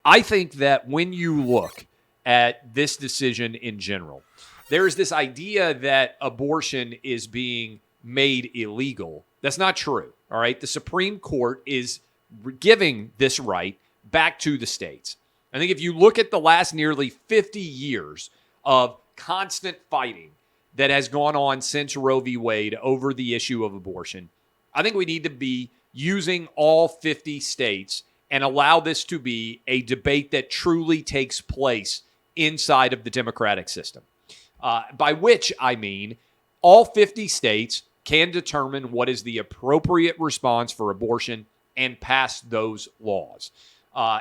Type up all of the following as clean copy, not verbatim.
I think that when you look at this decision in general, there is this idea that abortion is being made illegal. That's not true. All right. The Supreme Court is giving this right back to the states. I think if you look at the last nearly 50 years of constant fighting that has gone on since Roe v. Wade over the issue of abortion, I think we need to be using all 50 states and allow this to be a debate that truly takes place inside of the democratic system. By which I mean all 50 states can determine what is the appropriate response for abortion and pass those laws.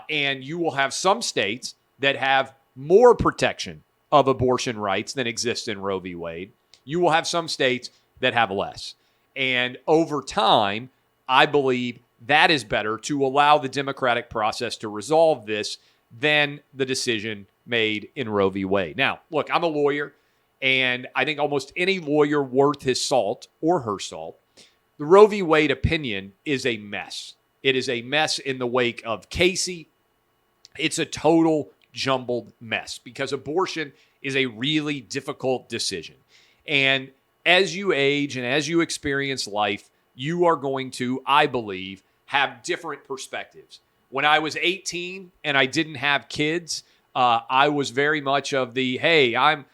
And you will have some states that have more protection of abortion rights than exists in Roe v. Wade. You will have some states that have less. And over time, I believe that is better to allow the democratic process to resolve this than the decision made in Roe v. Wade. Now, look, I'm a lawyer, and I think almost any lawyer worth his salt or her salt, the Roe v. Wade opinion is a mess. It is a mess in the wake of Casey. It's a total jumbled mess because abortion is a really difficult decision. And as you age and as you experience life, you are going to, I believe, have different perspectives. When I was 18 and I didn't have kids, I was very much of the, hey, I'm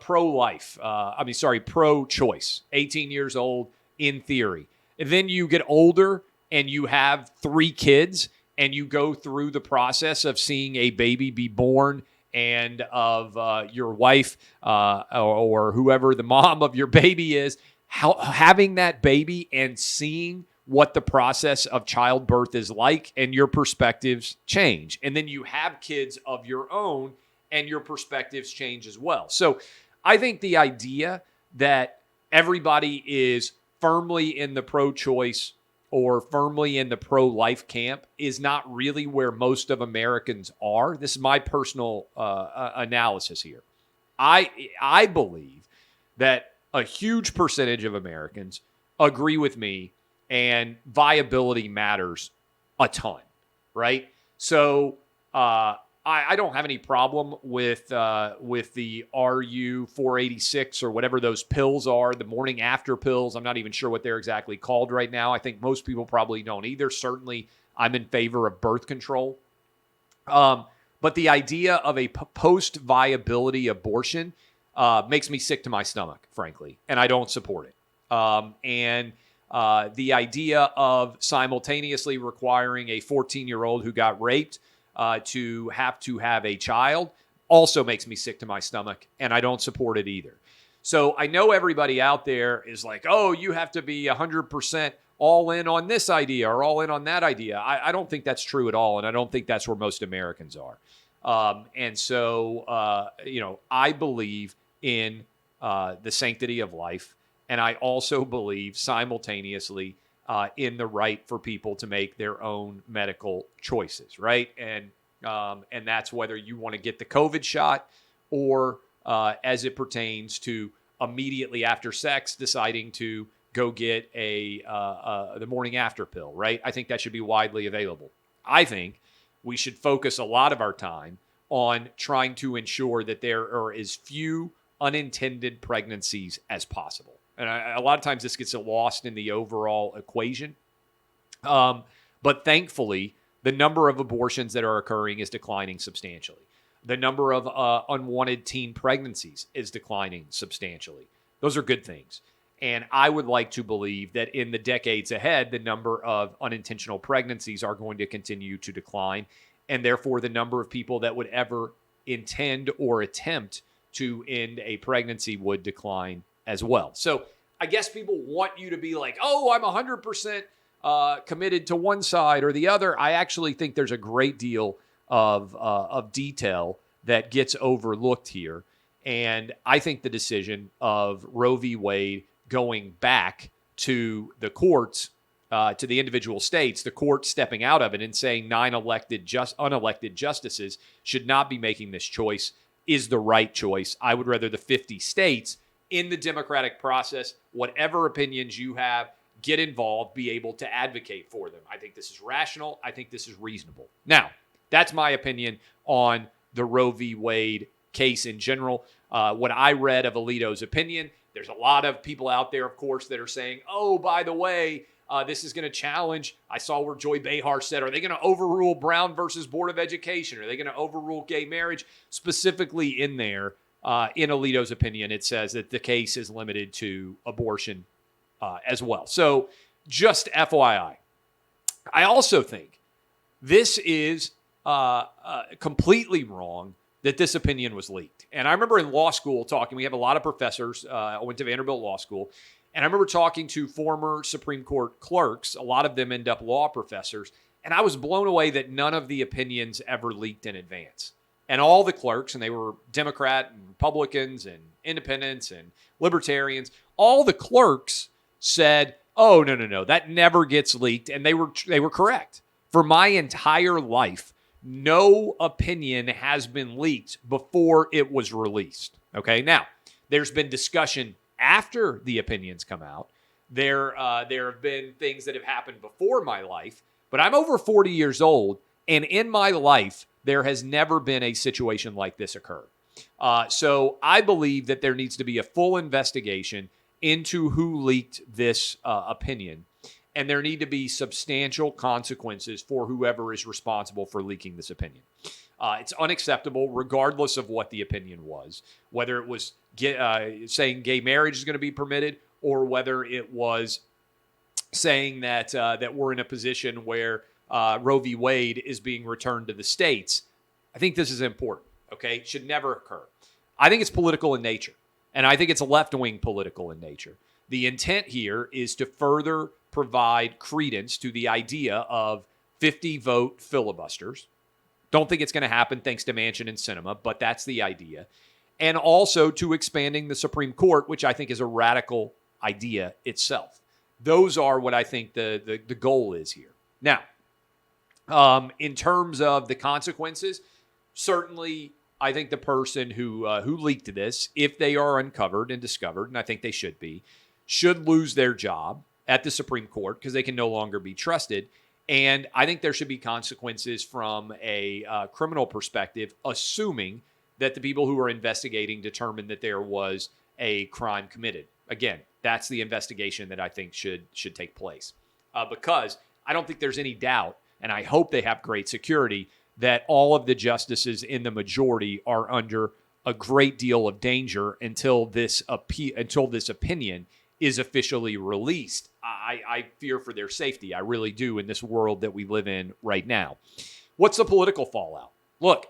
pro-life. Pro-choice. 18 years old in theory. And then you get older and you have 3 kids and you go through the process of seeing a baby be born and of your wife or whoever the mom of your baby is, having that baby and seeing what the process of childbirth is like, and your perspectives change. And then you have kids of your own and your perspectives change as well. So I think the idea that everybody is firmly in the pro-choice or firmly in the pro-life camp is not really where most of Americans are. This is my personal analysis here. I believe that a huge percentage of Americans agree with me, and viability matters a ton, right? So I don't have any problem with the RU 486 or whatever those pills are, the morning after pills. I'm not even sure what they're exactly called right now. I think most people probably don't either. Certainly, I'm in favor of birth control. But the idea of a post-viability abortion makes me sick to my stomach, frankly, and I don't support it. The idea of simultaneously requiring a 14-year-old who got raped to have a child also makes me sick to my stomach, and I don't support it either. So I know everybody out there is like, oh, you have to be 100% all in on this idea or all in on that idea. I don't think that's true at all, and I don't think that's where most Americans are. I believe in the sanctity of life, and I also believe simultaneously in the right for people to make their own medical choices, right? And that's whether you want to get the COVID shot or as it pertains to immediately after sex deciding to go get the morning after pill, right? I think that should be widely available. I think we should focus a lot of our time on trying to ensure that there are as few unintended pregnancies as possible. And a lot of times this gets lost in the overall equation. But thankfully, the number of abortions that are occurring is declining substantially. The number of unwanted teen pregnancies is declining substantially. Those are good things. And I would like to believe that in the decades ahead, the number of unintentional pregnancies are going to continue to decline. And therefore, the number of people that would ever intend or attempt to end a pregnancy would decline as well. So I guess people want you to be like, oh, I'm 100% committed to one side or the other. I actually think there's a great deal of detail that gets overlooked here. And I think the decision of Roe v. Wade going back to the courts, to the individual states, the court stepping out of it and saying 9 unelected justices should not be making this choice is the right choice. I would rather the 50 states in the democratic process, whatever opinions you have, get involved, be able to advocate for them. I think this is rational. I think this is reasonable. Now, That's my opinion on the Roe v. Wade case in general. What I read of Alito's opinion, there's a lot of people out there, of course, that are saying, oh, by the way, this is going to challenge. I saw where Joy Behar said, are they going to overrule Brown versus Board of Education? Are they going to overrule gay marriage? Specifically in there, in Alito's opinion, it says that the case is limited to abortion as well. So just FYI. I also think this is completely wrong that this opinion was leaked. And I remember in law school talking, we have a lot of professors. I went to Vanderbilt Law School. And I remember talking to former Supreme Court clerks. A lot of them end up law professors. And I was blown away that none of the opinions ever leaked in advance. And all the clerks, and they were Democrat and Republicans and independents and libertarians, all the clerks said, oh, no, that never gets leaked. And they were correct. For my entire life, no opinion has been leaked before it was released. Okay, now, there's been discussion after the opinions come out. There have been things that have happened before my life, but I'm over 40 years old, and in my life, there has never been a situation like this occur. So I believe that there needs to be a full investigation into who leaked this opinion, and there need to be substantial consequences for whoever is responsible for leaking this opinion. It's unacceptable, regardless of what the opinion was, whether it was saying gay marriage is going to be permitted, or whether it was saying that we're in a position where Roe v. Wade is being returned to the states. I think this is important. Okay, it should never occur. I think it's political in nature, and I think it's left-wing political in nature. The intent here is to further provide credence to the idea of 50-vote filibusters. Don't think it's going to happen thanks to Manchin and Sinema, but that's the idea. And also to expanding the Supreme Court, which I think is a radical idea itself. Those are what I think the goal is here. Now, in terms of the consequences, certainly I think the person who leaked this, if they are uncovered and discovered, and I think they should lose their job at the Supreme Court because they can no longer be trusted. And I think there should be consequences from a criminal perspective, assuming that the people who are investigating determined that there was a crime committed. Again, that's the investigation that I think should take place. Because I don't think there's any doubt, and I hope they have great security, that all of the justices in the majority are under a great deal of danger until this opinion is officially released. I fear for their safety. I really do in this world that we live in right now. What's the political fallout? Look,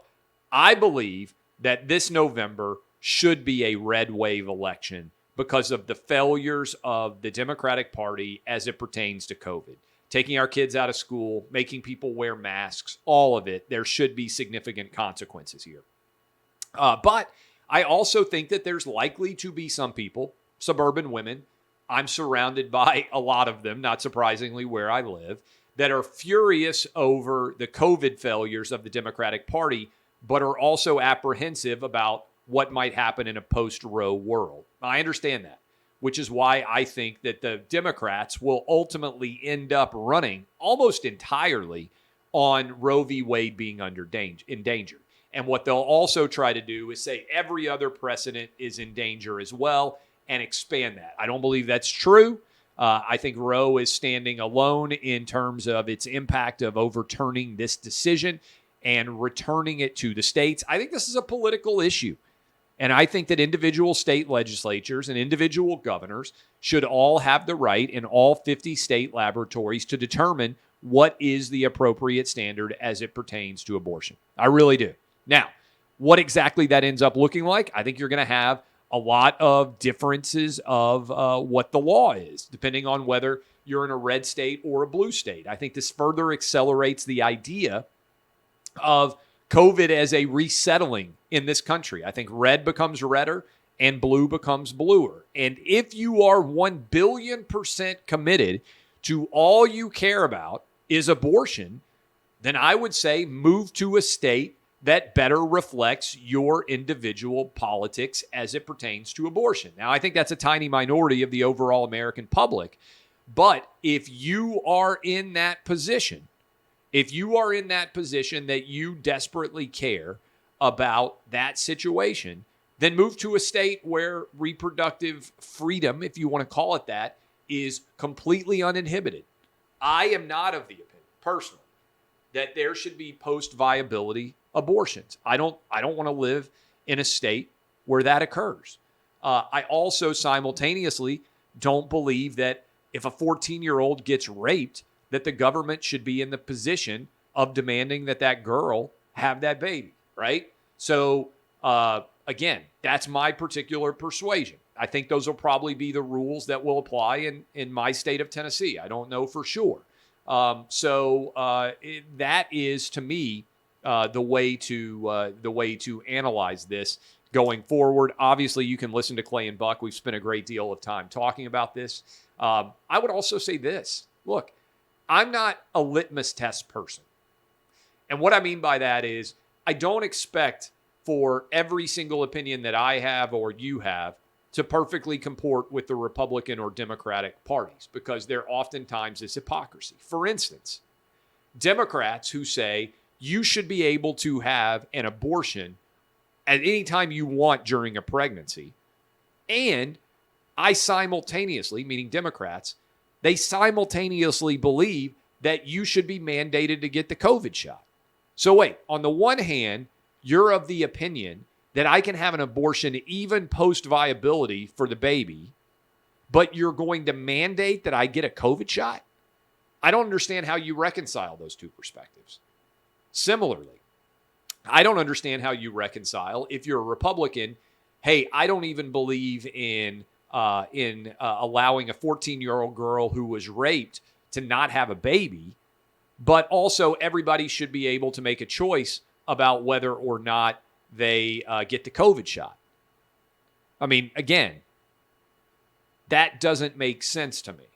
I believe that this November should be a red wave election because of the failures of the Democratic Party as it pertains to COVID. Taking our kids out of school, making people wear masks, all of it, there should be significant consequences here. But I also think that there's likely to be some people, suburban women, I'm surrounded by a lot of them, not surprisingly where I live, that are furious over the COVID failures of the Democratic Party, but are also apprehensive about what might happen in a post-Roe world. I understand that, which is why I think that the Democrats will ultimately end up running almost entirely on Roe v. Wade being in danger. And what they'll also try to do is say every other precedent is in danger as well, and expand that. I don't believe that's true. I think Roe is standing alone in terms of its impact of overturning this decision and returning it to the states. I think this is a political issue. And I think that individual state legislatures and individual governors should all have the right in all 50 state laboratories to determine what is the appropriate standard as it pertains to abortion. I really do. Now, what exactly that ends up looking like, I think you're going to have a lot of differences of what the law is, depending on whether you're in a red state or a blue state. I think this further accelerates the idea of COVID as a resettling in this country. I think red becomes redder and blue becomes bluer. And if you are 1 billion% committed to all you care about is abortion, then I would say move to a state that better reflects your individual politics as it pertains to abortion. Now, I think that's a tiny minority of the overall American public, but if you are in that position, If you are in that position that you desperately care about that situation, then move to a state where reproductive freedom, if you want to call it that, is completely uninhibited. I am not of the opinion, personally, that there should be post-viability abortions. I don't want to live in a state where that occurs. I also simultaneously don't believe that if a 14-year-old gets raped, that the government should be in the position of demanding that that girl have that baby, right? So, again, that's my particular persuasion. I think those will probably be the rules that will apply in my state of Tennessee. I don't know for sure. That is, to me, the way to analyze this going forward. Obviously, you can listen to Clay and Buck. We've spent a great deal of time talking about this. I would also say this. Look, I'm not a litmus test person. And what I mean by that is I don't expect for every single opinion that I have or you have to perfectly comport with the Republican or Democratic parties, because there oftentimes is hypocrisy. For instance, Democrats who say you should be able to have an abortion at any time you want during a pregnancy, and I simultaneously, meaning Democrats, they simultaneously believe that you should be mandated to get the COVID shot. So wait, on the one hand, you're of the opinion that I can have an abortion even post-viability for the baby, but you're going to mandate that I get a COVID shot? I don't understand how you reconcile those two perspectives. Similarly, I don't understand how you reconcile, if you're a Republican, hey, I don't even believe in allowing a 14-year-old girl who was raped to not have a baby, but also everybody should be able to make a choice about whether or not they get the COVID shot. I mean, again, that doesn't make sense to me.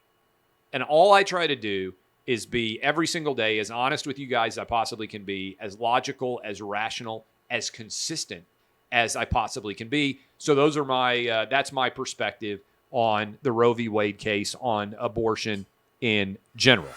And all I try to do is be every single day as honest with you guys as I possibly can be, as logical, as rational, as consistent as I possibly can be. So those are that's my perspective on the Roe v. Wade case on abortion in general.